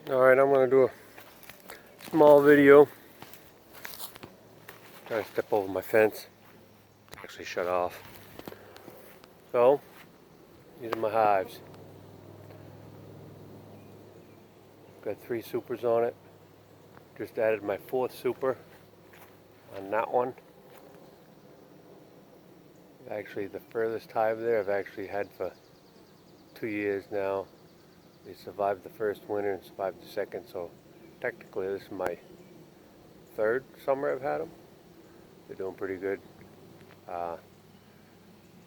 Alright, I'm going to do a small video. Trying to step over my fence. Actually shut off. So, these are my hives. Got 3 supers on it. Just added my 4th super on that one. Actually, the furthest hive there I've actually had for 2 years now. They survived the first winter and survived the second, so technically this is my 3rd summer I've had them. They're doing pretty good.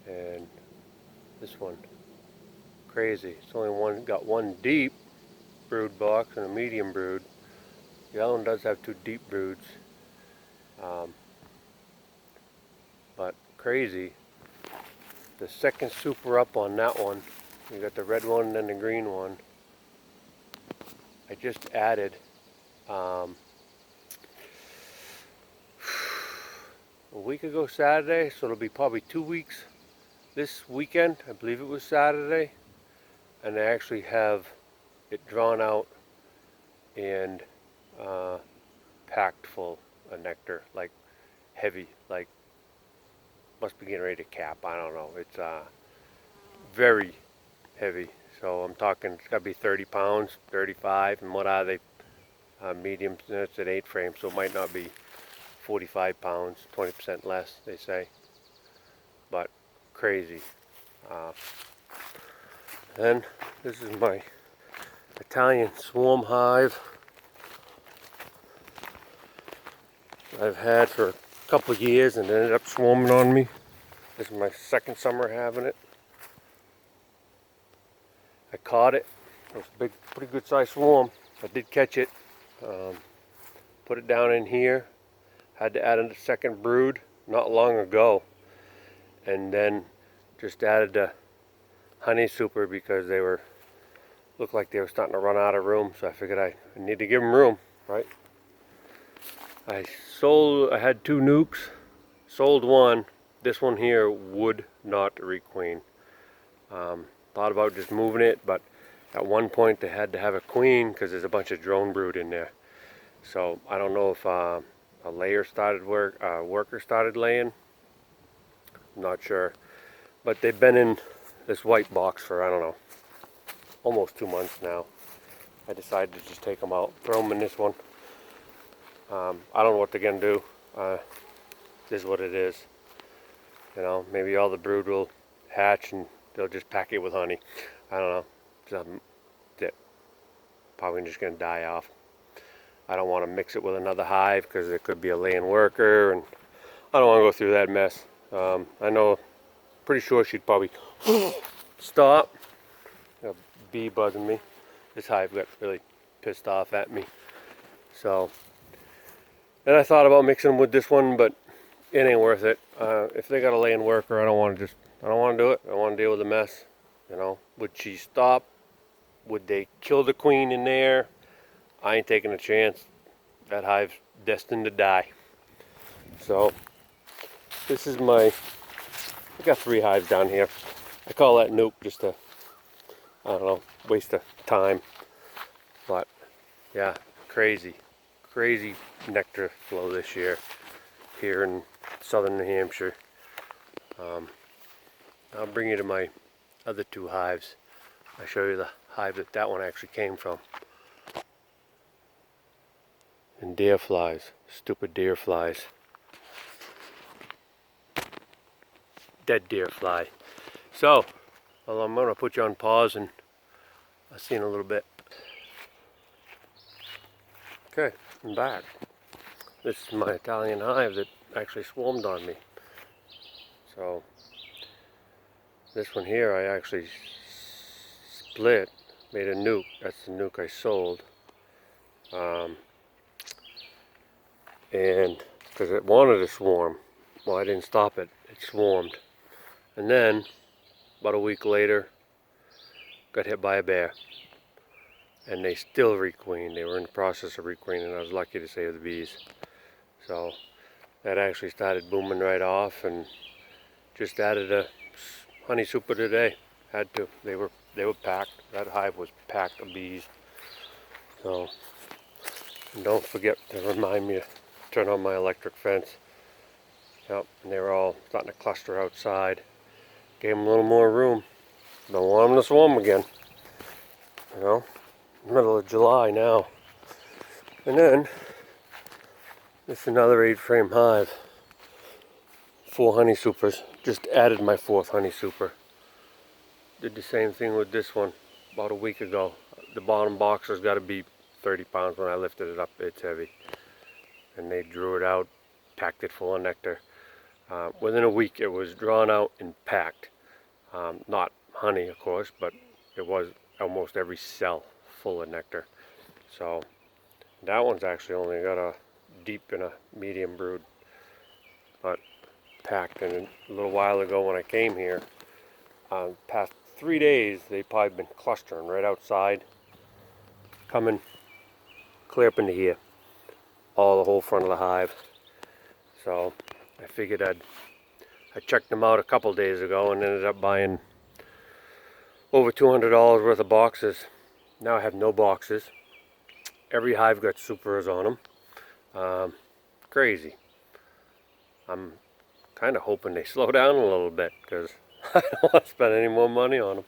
And this one, crazy. It's only got one deep brood box and a medium brood. The other one does have 2 deep broods. But crazy. The second super up on that one, you got the red one and then the green one. I just added a week ago Saturday, so it'll be probably 2 weeks this weekend. I believe it was Saturday, and I actually have it drawn out and packed full of nectar, like heavy, like must be getting ready to cap. I don't know. It's very heavy. So I'm talking, it's got to be 30 pounds, 35, and what are they? Medium, it's at 8 frames, so it might not be 45 pounds, 20% less, they say. But crazy. Then this is my Italian swarm hive I've had for a couple of years and ended up swarming on me. This is my 2nd summer having it. I caught it. It was a big, pretty good sized swarm. I did catch it. Put it down in here. Had to add a 2nd brood not long ago, and then just added the honey super because they looked like they were starting to run out of room. So I figured I need to give them room, right? I had 2 nukes, sold one. This one here would not requeen. Thought about just moving it, but at one point they had to have a queen because there's a bunch of drone brood in there. So I don't know if a worker started laying. I'm not sure, but they've been in this white box for, I don't know, almost 2 months now. I decided to just take them out, throw them in this one. I don't know what they're gonna do. This is what it is. You know, maybe all the brood will hatch and they'll just pack it with honey. I don't know. That's probably just gonna die off. I don't want to mix it with another hive because there could be a laying worker, and I don't want to go through that mess. I know, pretty sure she'd probably stop. A bee buzzing me. This hive got really pissed off at me. So, and I thought about mixing them with this one, but it ain't worth it. If they got a laying worker, I don't want to do it. I want to deal with the mess. You know, would she stop? Would they kill the queen in there? I ain't taking a chance. That hive's destined to die. So, this is I got 3 hives down here. I call that nuke just to, I don't know, waste of time. But, yeah, crazy nectar flow this year here in southern New Hampshire. I'll bring you to my other 2 hives. I'll show you the hive that one actually came from. And deer flies, stupid deer flies. Dead deer fly. So, well, I'm gonna put you on pause and I'll see you in a little bit. Okay, I'm back. This is my Italian hive that actually swarmed on me. So, this one here I actually split, made a nuke. That's the nuke I sold. And because it wanted to swarm, well, I didn't stop it. It swarmed. And then, about a week later, got hit by a bear. And they still requeened. They were in the process of requeening. I was lucky to save the bees. So that actually started booming right off, and just added a honey super today. Had to. They were packed. That hive was packed of bees. So, and don't forget to remind me to turn on my electric fence. Yep, and they were all starting to cluster outside. Gave them a little more room. Don't want them to swarm again. You know, middle of July now. And then, this is another 8-frame hive. 4 honey supers. Just added my 4th honey super. Did the same thing with this one about a week ago. The bottom box has got to be 30 pounds when I lifted it up. It's heavy. And they drew it out, packed it full of nectar. Within a week it was drawn out and packed. Not honey, of course, but it was almost every cell full of nectar. So that one's actually only got a deep and a medium brood, but packed. And a little while ago when I came here, past 3 days, they've probably been clustering right outside, coming clear up into here, all the whole front of the hive. So I figured I checked them out a couple days ago and ended up buying over $200 worth of boxes. Now I have no boxes. Every hive got supers on them. Crazy. I'm kind of hoping they slow down a little bit because I don't want to spend any more money on them.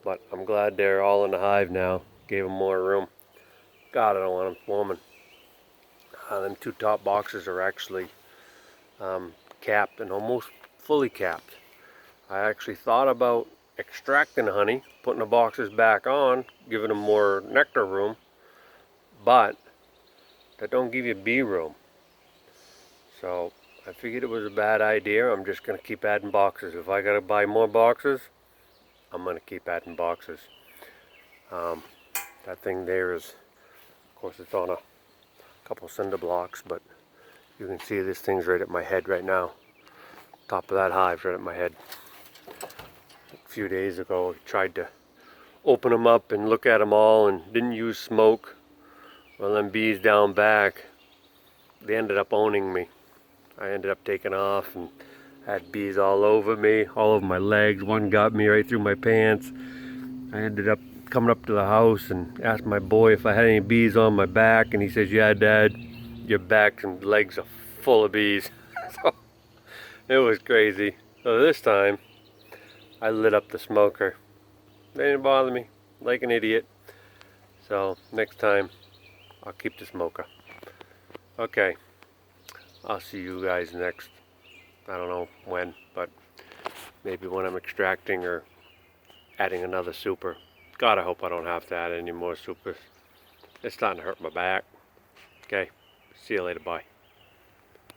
But I'm glad they're all in the hive now. Gave them more room. God, I don't want them swarming. Them 2 top boxes are actually capped and almost fully capped. I actually thought about extracting honey, putting the boxes back on, giving them more nectar room, but that don't give you bee room. So I figured it was a bad idea. I'm just going to keep adding boxes. If I got to buy more boxes, I'm going to keep adding boxes. That thing there is, of course, it's on a couple cinder blocks, but you can see this thing's right at my head right now. Top of that hive's right at my head. A few days ago, I tried to open them up and look at them all and didn't use smoke. Well, them bees down back, they ended up owning me. I ended up taking off and had bees all over me, all over my legs. One got me right through my pants. I ended up coming up to the house and asked my boy if I had any bees on my back, and he says, "Yeah, Dad, your back and legs are full of bees." So it was crazy. So this time, I lit up the smoker. They didn't bother me, like an idiot. So next time, I'll keep the smoker. Okay, I'll see you guys next. I don't know when, but maybe when I'm extracting or adding another super. God, I hope I don't have to add any more supers. It's starting to hurt my back. Okay, see you later, bye.